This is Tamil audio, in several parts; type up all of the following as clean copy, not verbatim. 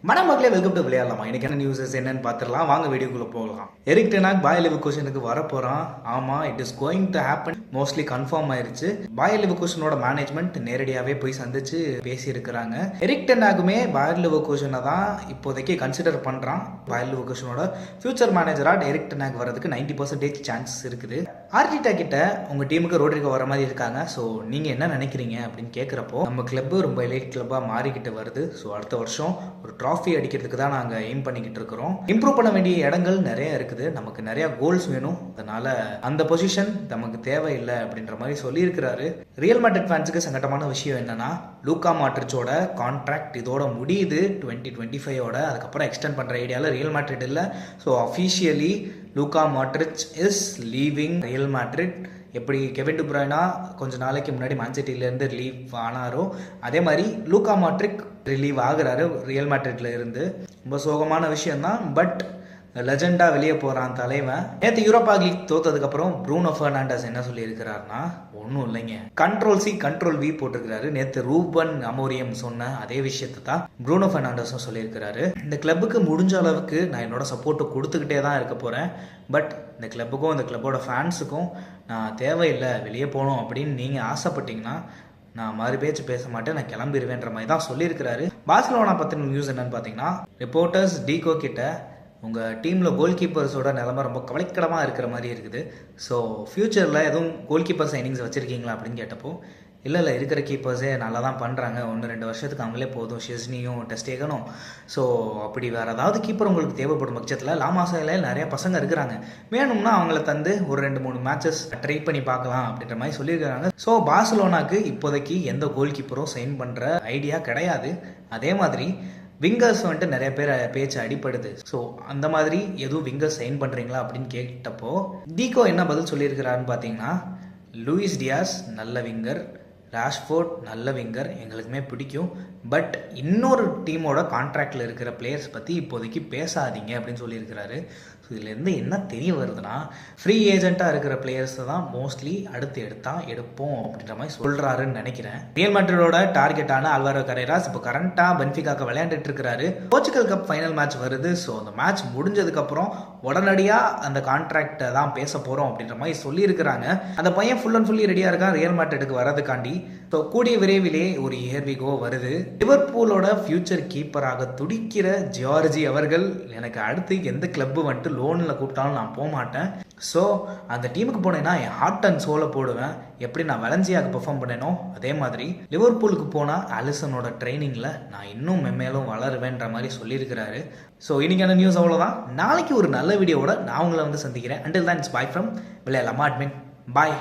மணமக்களே வெல்கம் டு விளையாடலாமா. எனக்கு என்ன நியூஸஸ் என்னன்னு பார்த்துடலாம். வாங்க வீடியோக்குள்ள போகலாம். Erik ten hack பாயர் லெவர்குசனுக்கு வரப்போறான். ஆமா, it is going to happen. Mostly confirm ஆயிருச்சு. பாயர் லெவர்குசனோட மேனேஜ்மெண்ட் நேரடியாவே போய் சந்திச்சு பேசி இருக்கிறாங்க. எரிக் டென் ஹாக்குமே பாயர் லெவர்குசனை தான் இப்போதைக்கு கன்சிடர் பண்றான். பாயர் லெவர்குசனோட ஃபியூச்சர் மேனேஜரா எரிக் டென் ஹாக் வரதுக்கு 90% சான்சஸ் இருக்குது. ஆர்டிட்டா கிட்ட உங்க டீமுக்கு ரோட்ரிகோ வர மாதிரி இருக்காங்க. ஸோ நீங்க என்ன நினைக்கிறீங்க அப்படின்னு கேட்குறப்போ, நம்ம கிளப் ரொம்ப எலைட் கிளப்பா மாறிக்கிட்டு வருது. ஸோ அடுத்த வருஷம் ஒரு ட்ராஃபி அடிக்கிறதுக்கு தான் நாங்கள் எய்ம் பண்ணிக்கிட்டு இருக்கிறோம். இம்ப்ரூவ் பண்ண வேண்டிய இடங்கள் நிறைய இருக்குது. நமக்கு நிறைய கோல்ஸ் வேணும். அதனால அந்த பொசிஷன் நமக்கு தேவையில்லை அப்படின்ற மாதிரி சொல்லியிருக்கிறாரு. ரியல் மேட்ரிட் ஃபேன்ஸுக்கு சங்கடமான விஷயம் என்னன்னா, லூக்கா மாட்ரிச்சோட கான்ட்ராக்ட் இதோட முடியுது 2025ஓட. அதுக்கப்புறம் எக்ஸ்டெண்ட் பண்ற ஐடியாவில் ரியல் மேட்ரிட் இல்லை. So officially Luca Modric is leaving real Madrid. எப்படி கெவின் டி ப்ரூய்னா கொஞ்ச நாளைக்கு முன்னாடி மான்சிட்டியிலேருந்து ரிலீவ் ஆனாரோ, அதே மாதிரி லூக்கா மாட்ரிக் ரிலீவ் ஆகுறாரு ரியல் மேட்ரிட்ல இருந்து. ரொம்ப சோகமான விஷயம்தான். பட் லெஜெண்டா வெளியே போறான் தலைவன். நேற்று யூரோப்பா லீக் தோத்ததுக்கப்புறம் ப்ரூனோ ஃபெர்னாண்டஸ் என்ன சொல்லியிருக்கிறாருன்னா, ஒன்றும் இல்லைங்க, கண்ட்ரோல் சி கண்ட்ரோல் வி போட்டிருக்கிறாரு. நேற்று ரூபன் அமோரியம் சொன்ன அதே விஷயத்தை தான் ப்ரூனோ ஃபெர்னாண்டஸும் சொல்லியிருக்கிறாரு. இந்த கிளப்புக்கு முடிஞ்ச அளவுக்கு நான் என்னோட சப்போர்ட்டை கொடுத்துக்கிட்டே தான் இருக்க போகிறேன். பட் இந்த கிளப்புக்கும் இந்த கிளப்போட ஃபேன்ஸுக்கும் நான் தேவையில்லை, வெளியே போகணும் அப்படின்னு நீங்கள் ஆசைப்பட்டீங்கன்னா நான் மறு பேச்சு பேச மாட்டேன், நான் கிளம்பிடுவேன்ற மாதிரி தான் சொல்லியிருக்கிறாரு. பார்சிலோனா பற்றின நியூஸ் என்னன்னு பார்த்தீங்கன்னா, ரிப்போர்ட்டர்ஸ் டீகோ கிட்ட உங்கள் டீமில் கோல் கீப்பர்ஸோட நிலைமை ரொம்ப கவலைக்கிடமாக இருக்கிற மாதிரி இருக்குது. ஸோ ஃப்யூச்சரில் எதுவும் கோல் கீப்பர் சைனிங்ஸ் வச்சுருக்கீங்களா அப்படின்னு கேட்டப்போ, இல்லை இருக்கிற கீப்பர்ஸே நல்லா தான் பண்ணுறாங்க, 1-2 வருஷத்துக்கு அவங்களே போதும், ஷெஸ்னியும் டெஸ்டேகனும். ஸோ அப்படி வேறு ஏதாவது கீப்பர் உங்களுக்கு தேவைப்படும் பட்சத்தில் லாமாசால நிறைய பசங்க இருக்கிறாங்க, வேணும்னா அவங்கள தந்து ஒரு 2-3 மேட்சஸ் ட்ரை பண்ணி பார்க்கலாம் அப்படின்ற மாதிரி சொல்லியிருக்கிறாங்க. ஸோ பார்சிலோனாக்கு இப்போதைக்கு எந்த கோல் கீப்பரும் சைன் பண்ணுற ஐடியா கிடையாது. அதே மாதிரி விங்கர்ஸ் வந்துட்டு நிறைய பேர் பேச்சு அடிப்படுது. ஸோ அந்த மாதிரி எதுவும் விங்கர்ஸ் சைன் பண்ணுறீங்களா அப்படின்னு கேட்டப்போ டீகோ என்ன பதில் சொல்லியிருக்கிறாருன்னு பார்த்தீங்கன்னா, லூயிஸ் டியாஸ் நல்ல விங்கர், ராஷ்ஃபோர்ட் நல்ல விங்கர், எங்களுக்குமே பிடிக்கும். பட் இன்னொரு டீமோட கான்ட்ராக்டில் இருக்கிற பிளேயர்ஸ் பற்றி இப்போதைக்கு பேசாதீங்க அப்படின்னு சொல்லியிருக்கிறாரு. ஸோ இதுலேருந்து என்ன தெரிய வருதுன்னா, ஃப்ரீ ஏஜென்ட்டாக இருக்கிற பிளேயர்ஸை தான் மோஸ்ட்லி எடுப்போம் அப்படின்ற மாதிரி சொல்கிறாருன்னு நினைக்கிறேன். ரியல் மேட்ரிடோட டார்கெட்டான அல்வாரோ கரேராஸ் இப்போ கரண்ட்டாக பென்ஃபிகாக்கு விளையாண்டுட்டு இருக்கிறாரு. போர்ச்சுகல் கப் ஃபைனல் மேட்ச் வருது. ஸோ அந்த மேட்ச் முடிஞ்சதுக்கப்புறம் உடனடியாக அந்த கான்ட்ராக்டை தான் பேச போகிறோம் அப்படின்ற மாதிரி சொல்லியிருக்கிறாங்க. அந்த பையன் ஃபுல் அண்ட் ஃபுல்லி ரெடியாக இருக்கான் ரியல் மேட்ரிடுக்கு வரதுக்காண்டி. ஸோ கூடிய விரைவிலே ஒரு ஹியர்விகோ வருது. லிவர்பூலோட ஃபியூச்சர் கீப்பராக துடிக்கிற ஜியார்ஜி அவர்கள், எனக்கு அடுத்து எந்த கிளப்பு வந்துட்டு லோனில் கூப்பிட்டாலும் நான் போக மாட்டேன். ஸோ அந்த டீமுக்கு போனேன்னா என் ஹார்ட் அண்ட் சோலை போடுவேன். எப்படி நான் வெலன்சியாவுக்கு பெர்ஃபார்ம் பண்ணேனோ அதே மாதிரி லிவர்பூலுக்கு போனால் அலிசனோட ட்ரைனிங்கில் நான் இன்னும் மென்மேலும் வளருவேன்ற மாதிரி சொல்லியிருக்கிறாரு. ஸோ இன்னைக்கான நியூஸ் அவ்வளோதான். நாளைக்கு ஒரு நல்ல வீடியோவோட நான் உங்களை வந்து சந்திக்கிறேன். அண்டில் தான் இட்ஸ் பை ஃப்ரம் விளையாடலாமா அட்மின். பாய்.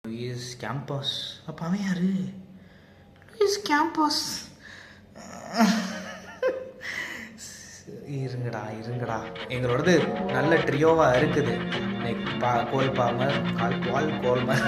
Luis Campos. அப்போ அவன் யாரு? Luis Campos. இருங்கடா எங்களோடது நல்ல ட்ரியோவாக இருக்குது. Like Cole Palmer, கோல்மர்.